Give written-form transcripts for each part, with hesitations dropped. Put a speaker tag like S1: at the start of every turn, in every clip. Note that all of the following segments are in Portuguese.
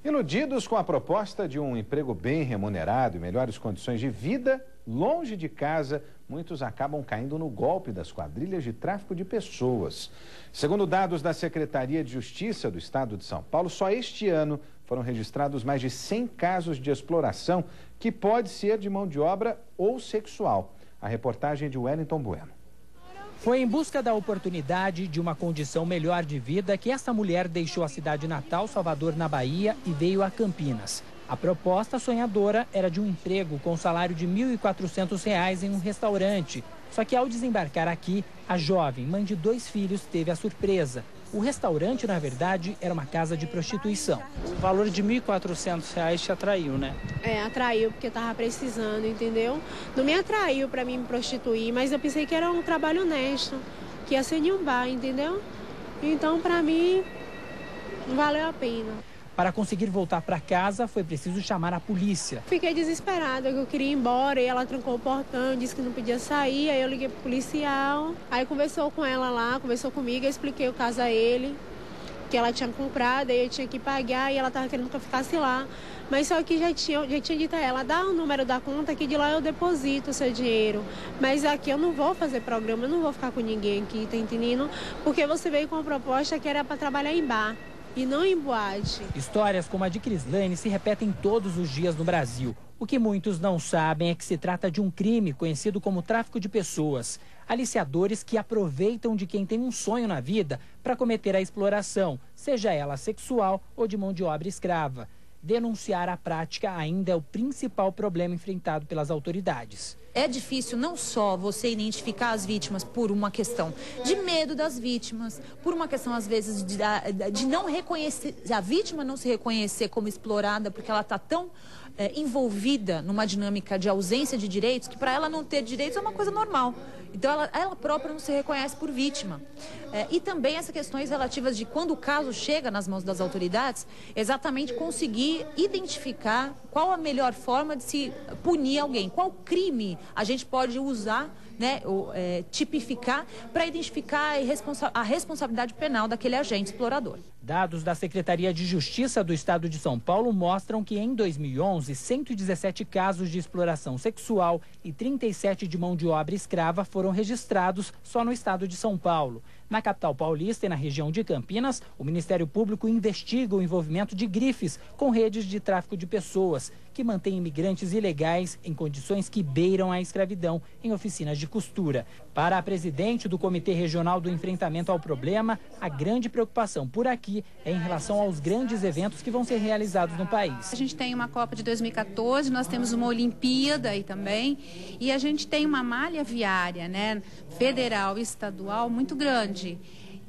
S1: Iludidos com a proposta de um emprego bem remunerado e melhores condições de vida, longe de casa, muitos acabam caindo no golpe das quadrilhas de tráfico de pessoas. Segundo dados da Secretaria de Justiça do Estado de São Paulo, só este ano foram registrados mais de 100 casos de exploração que pode ser de mão de obra ou sexual. A reportagem é de Wellington Bueno.
S2: Foi em busca da oportunidade de uma condição melhor de vida que essa mulher deixou a cidade natal, Salvador, na Bahia, e veio a Campinas. A proposta sonhadora era de um emprego com salário de R$ 1.400 em um restaurante. Só que ao desembarcar aqui, a jovem, mãe de 2 filhos, teve a surpresa. O restaurante, na verdade, era uma casa de prostituição.
S3: O valor de R$ 1.400 te atraiu, né?
S4: Atraiu porque eu tava precisando, entendeu? Não me atraiu para mim me prostituir, mas eu pensei que era um trabalho honesto, que ia ser em um bar, entendeu? Então, para mim, não valeu a pena.
S2: Para conseguir voltar para casa, foi preciso chamar a polícia.
S4: Fiquei desesperada, eu queria ir embora, e ela trancou o portão, disse que não podia sair, aí eu liguei pro policial. Aí conversou com ela lá, conversou comigo, eu expliquei o caso a ele, que ela tinha comprado, aí eu tinha que pagar, e ela tava querendo que eu ficasse lá. Mas só que já tinha dito a ela, dá o número da conta, que de lá eu deposito o seu dinheiro. Mas aqui eu não vou fazer programa, eu não vou ficar com ninguém aqui, tá entendendo? Porque você veio com uma proposta que era para trabalhar em bar e não em boate.
S2: Histórias como a de Crislane se repetem todos os dias no Brasil. O que muitos não sabem é que se trata de um crime conhecido como tráfico de pessoas. Aliciadores que aproveitam de quem tem um sonho na vida para cometer a exploração, seja ela sexual ou de mão de obra escrava. Denunciar a prática ainda é o principal problema enfrentado pelas autoridades.
S5: É difícil não só você identificar as vítimas por uma questão de medo das vítimas, por uma questão, às vezes, de não reconhecer, a vítima não se reconhecer como explorada, porque ela está tão envolvida numa dinâmica de ausência de direitos, que para ela não ter direitos é uma coisa normal. Então, ela própria não se reconhece por vítima. E também essas questões relativas de quando o caso chega nas mãos das autoridades, exatamente conseguir identificar qual a melhor forma de se punir alguém, qual crime a gente pode usar, né, tipificar para identificar a responsabilidade penal daquele agente explorador.
S2: Dados da Secretaria de Justiça do Estado de São Paulo mostram que em 2011, 117 casos de exploração sexual e 37 de mão de obra escrava foram registrados só no estado de São Paulo. Na capital paulista e na região de Campinas, o Ministério Público investiga o envolvimento de grifes com redes de tráfico de pessoas, que mantêm imigrantes ilegais em condições que beiram a escravidão em oficinas de costura. Para a presidente do Comitê Regional do Enfrentamento ao Problema, a grande preocupação por aqui é em relação aos grandes eventos que vão ser realizados no país.
S6: A gente tem uma Copa de 2014, nós temos uma Olimpíada aí também, e a gente tem uma malha viária, né, federal e estadual muito grande.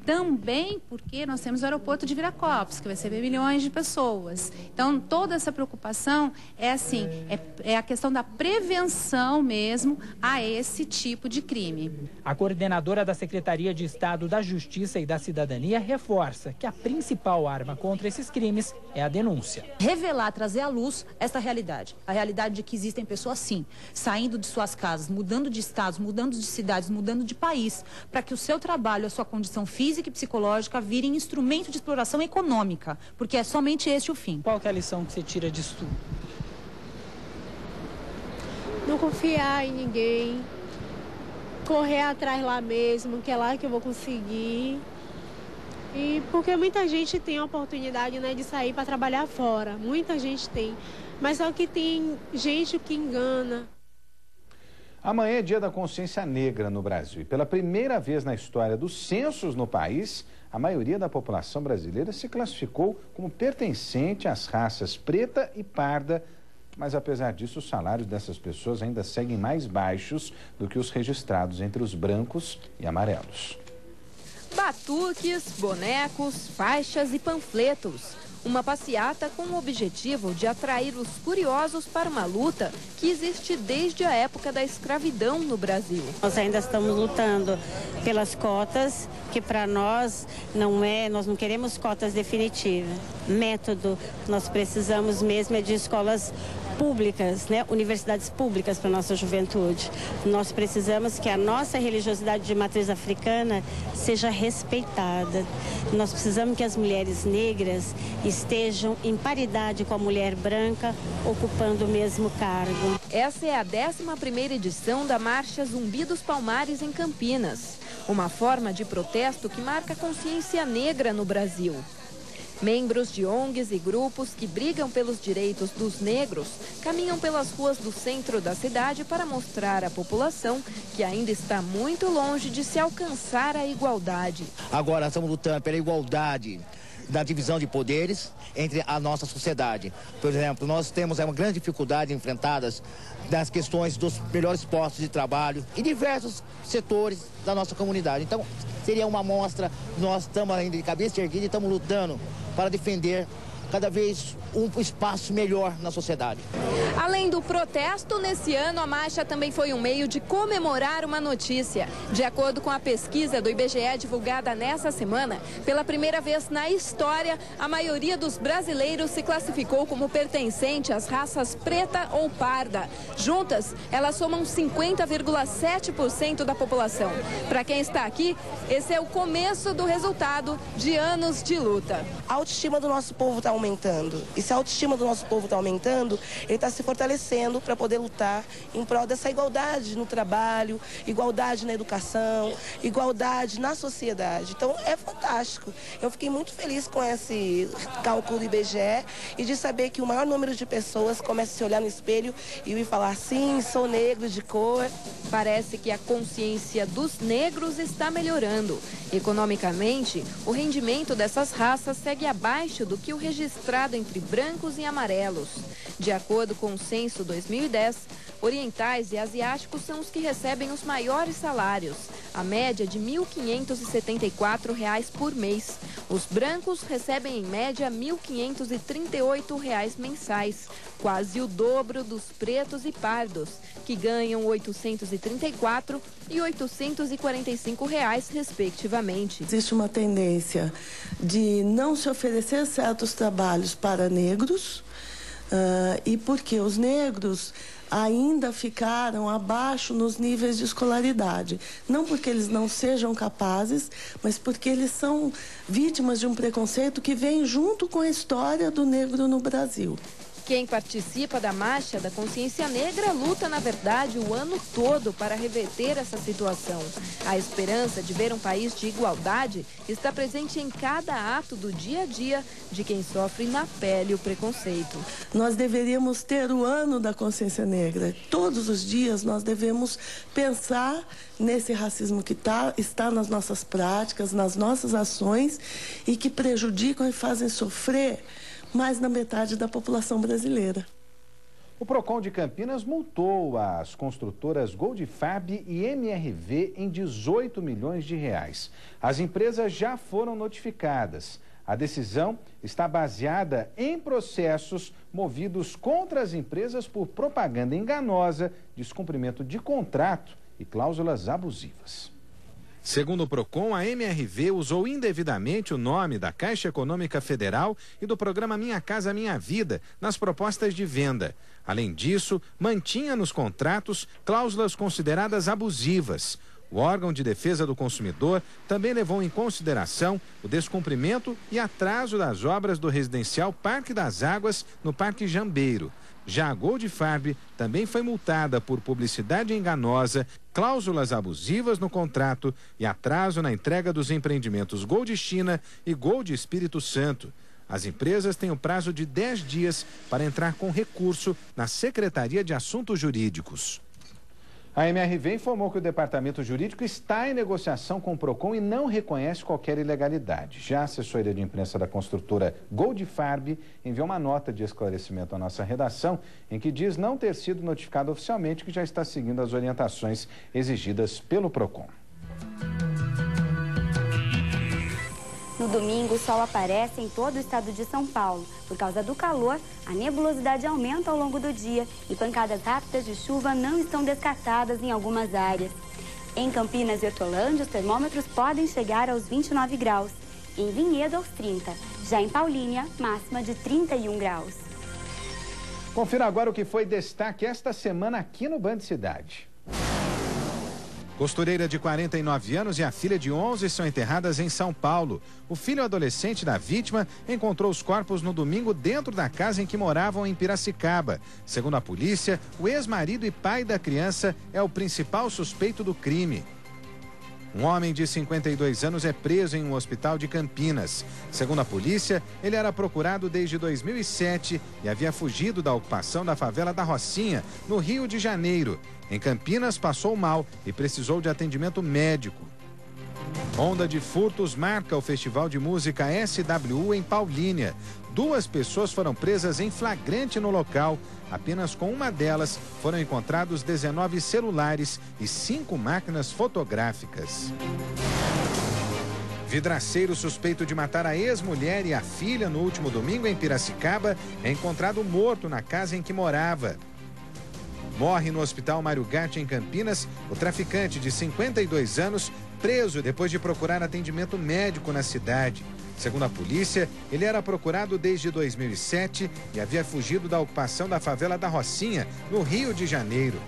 S6: Também porque nós temos o aeroporto de Viracopos, que vai receber milhões de pessoas. Então, toda essa preocupação é assim, é a questão da prevenção mesmo a esse tipo de crime.
S2: A coordenadora da Secretaria de Estado da Justiça e da Cidadania reforça que a principal arma contra esses crimes é a denúncia.
S5: Revelar, trazer à luz essa realidade. A realidade de que existem pessoas, sim, saindo de suas casas, mudando de estados, mudando de cidades, mudando de país, para que o seu trabalho, a sua condição física e psicológica virem instrumento de exploração econômica, porque é somente este o fim.
S3: Qual que é a lição que você tira disso tudo?
S4: Não confiar em ninguém, correr atrás lá mesmo, que é lá que eu vou conseguir. E porque muita gente tem a oportunidade, né, de sair para trabalhar fora, muita gente tem, mas só que tem gente que engana.
S1: Amanhã é dia da consciência negra no Brasil e pela primeira vez na história dos censos no país, a maioria da população brasileira se classificou como pertencente às raças preta e parda, mas apesar disso os salários dessas pessoas ainda seguem mais baixos do que os registrados entre os brancos e amarelos.
S7: Batuques, bonecos, faixas e panfletos. Uma passeata com o objetivo de atrair os curiosos para uma luta que existe desde a época da escravidão no Brasil.
S8: Nós ainda estamos lutando pelas cotas, que para nós nós não queremos cotas definitivas. Método, nós precisamos mesmo é de escolas públicas, né, universidades públicas para a nossa juventude. Nós precisamos que a nossa religiosidade de matriz africana seja respeitada. Nós precisamos que as mulheres negras estejam em paridade com a mulher branca, ocupando o mesmo cargo.
S7: Essa é a 11ª edição da Marcha Zumbi dos Palmares em Campinas, uma forma de protesto que marca a consciência negra no Brasil. Membros de ONGs e grupos que brigam pelos direitos dos negros caminham pelas ruas do centro da cidade para mostrar à população que ainda está muito longe de se alcançar a igualdade.
S9: Agora estamos lutando pela igualdade da divisão de poderes entre a nossa sociedade. Por exemplo, nós temos uma grande dificuldade enfrentadas nas questões dos melhores postos de trabalho em diversos setores da nossa comunidade. Então, seria uma amostra, nós estamos ainda de cabeça erguida e estamos lutando para defender cada vez um espaço melhor na sociedade.
S7: Além do protesto, nesse ano a marcha também foi um meio de comemorar uma notícia. De acordo com a pesquisa do IBGE divulgada nessa semana, pela primeira vez na história, a maioria dos brasileiros se classificou como pertencente às raças preta ou parda. Juntas, elas somam 50,7% da população. Para quem está aqui, esse é o começo do resultado de anos de luta.
S10: A autoestima do nosso povo está aumentando. E se a autoestima do nosso povo está aumentando, ele está se fortalecendo para poder lutar em prol dessa igualdade no trabalho, igualdade na educação, igualdade na sociedade. Então, é fantástico. Eu fiquei muito feliz com esse cálculo do IBGE e de saber que o maior número de pessoas começa a se olhar no espelho e me falar, sim, sou negro de cor.
S7: Parece que a consciência dos negros está melhorando. Economicamente, o rendimento dessas raças segue abaixo do que o registrado entre brancos e amarelos. De acordo com o censo 2010, orientais e asiáticos são os que recebem os maiores salários, a média de R$ 1.574 por mês. Os brancos recebem em média R$ 1.538 mensais, quase o dobro dos pretos e pardos, que ganham R$ 834 e R$ 845, respectivamente.
S11: Existe uma tendência de não se oferecer certos trabalhos para negros, e porque os negros ainda ficaram abaixo nos níveis de escolaridade. Não porque eles não sejam capazes, mas porque eles são vítimas de um preconceito que vem junto com a história do negro no Brasil.
S7: Quem participa da Marcha da Consciência Negra luta, na verdade, o ano todo para reverter essa situação. A esperança de ver um país de igualdade está presente em cada ato do dia a dia de quem sofre na pele o preconceito.
S11: Nós deveríamos ter o ano da consciência negra. Todos os dias nós devemos pensar nesse racismo que está nas nossas práticas, nas nossas ações e que prejudicam e fazem sofrer mais da metade da população brasileira.
S1: O Procon de Campinas multou as construtoras Goldfarb e MRV em 18 milhões de reais. As empresas já foram notificadas. A decisão está baseada em processos movidos contra as empresas por propaganda enganosa, descumprimento de contrato e cláusulas abusivas. Segundo o Procon, a MRV usou indevidamente o nome da Caixa Econômica Federal e do programa Minha Casa Minha Vida nas propostas de venda. Além disso, mantinha nos contratos cláusulas consideradas abusivas. O órgão de defesa do consumidor também levou em consideração o descumprimento e atraso das obras do residencial Parque das Águas, no Parque Jambeiro. Já a Goldfarb também foi multada por publicidade enganosa, cláusulas abusivas no contrato e atraso na entrega dos empreendimentos Gold China e Gold Espírito Santo. As empresas têm o prazo de 10 dias para entrar com recurso na Secretaria de Assuntos Jurídicos. A MRV informou que o departamento jurídico está em negociação com o Procon e não reconhece qualquer ilegalidade. Já a assessoria de imprensa da construtora Goldfarb enviou uma nota de esclarecimento à nossa redação, em que diz não ter sido notificado oficialmente que já está seguindo as orientações exigidas pelo Procon.
S12: No domingo, o sol aparece em todo o estado de São Paulo. Por causa do calor, a nebulosidade aumenta ao longo do dia e pancadas rápidas de chuva não estão descartadas em algumas áreas. Em Campinas e Hortolândia, os termômetros podem chegar aos 29 graus. Em Vinhedo, aos 30. Já em Paulínia, máxima de 31 graus.
S1: Confira agora o que foi destaque esta semana aqui no Band Cidade. Costureira de 49 anos e a filha de 11 são enterradas em São Paulo. O filho adolescente da vítima encontrou os corpos no domingo dentro da casa em que moravam em Piracicaba. Segundo a polícia, o ex-marido e pai da criança é o principal suspeito do crime. Um homem de 52 anos é preso em um hospital de Campinas. Segundo a polícia, ele era procurado desde 2007 e havia fugido da ocupação da favela da Rocinha, no Rio de Janeiro. Em Campinas, passou mal e precisou de atendimento médico. Onda de furtos marca o Festival de Música SWU em Paulínia. 2 pessoas foram presas em flagrante no local. Apenas com uma delas foram encontrados 19 celulares e 5 máquinas fotográficas. Vidraceiro suspeito de matar a ex-mulher e a filha no último domingo em Piracicaba é encontrado morto na casa em que morava. Morre no Hospital Mário Gatti, em Campinas, o traficante de 52 anos, preso depois de procurar atendimento médico na cidade. Segundo a polícia, ele era procurado desde 2007 e havia fugido da ocupação da favela da Rocinha, no Rio de Janeiro.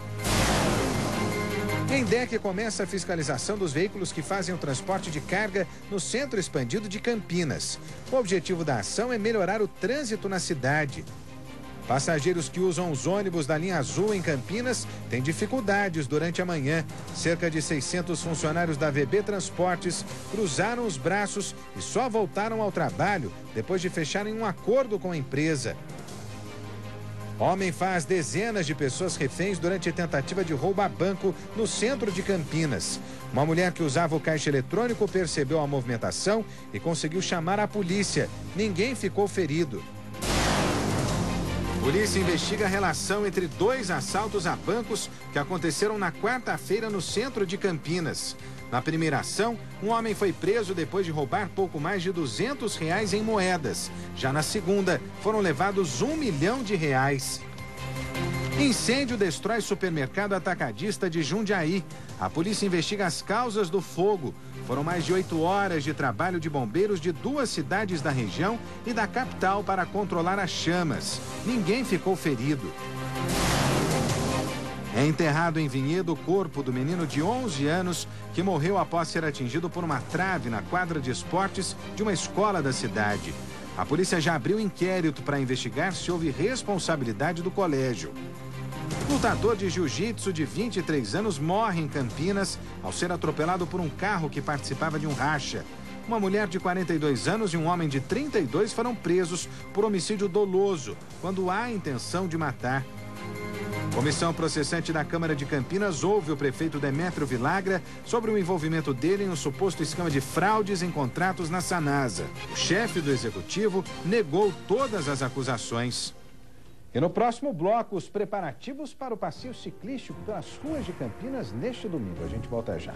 S1: Em DEC começa a fiscalização dos veículos que fazem o transporte de carga no Centro Expandido de Campinas. O objetivo da ação é melhorar o trânsito na cidade. Passageiros que usam os ônibus da linha azul em Campinas têm dificuldades durante a manhã. Cerca de 600 funcionários da VB Transportes cruzaram os braços e só voltaram ao trabalho depois de fecharem um acordo com a empresa. Homem faz dezenas de pessoas reféns durante a tentativa de roubo a banco no centro de Campinas. Uma mulher que usava o caixa eletrônico percebeu a movimentação e conseguiu chamar a polícia. Ninguém ficou ferido. Polícia investiga a relação entre 2 assaltos a bancos que aconteceram na quarta-feira no centro de Campinas. Na primeira ação, um homem foi preso depois de roubar pouco mais de R$200 em moedas. Já na segunda, foram levados R$1 milhão. Incêndio destrói supermercado atacadista de Jundiaí. A polícia investiga as causas do fogo. Foram mais de 8 horas de trabalho de bombeiros de 2 cidades da região e da capital para controlar as chamas. Ninguém ficou ferido. É enterrado em Vinhedo o corpo do menino de 11 anos que morreu após ser atingido por uma trave na quadra de esportes de uma escola da cidade. A polícia já abriu inquérito para investigar se houve responsabilidade do colégio. Lutador de jiu-jitsu de 23 anos morre em Campinas ao ser atropelado por um carro que participava de um racha. Uma mulher de 42 anos e um homem de 32 foram presos por homicídio doloso, quando há intenção de matar. Comissão processante da Câmara de Campinas ouve o prefeito Demétrio Vilagra sobre o envolvimento dele em um suposto esquema de fraudes em contratos na Sanasa. O chefe do executivo negou todas as acusações. E no próximo bloco, os preparativos para o passeio ciclístico pelas ruas de Campinas neste domingo. A gente volta já.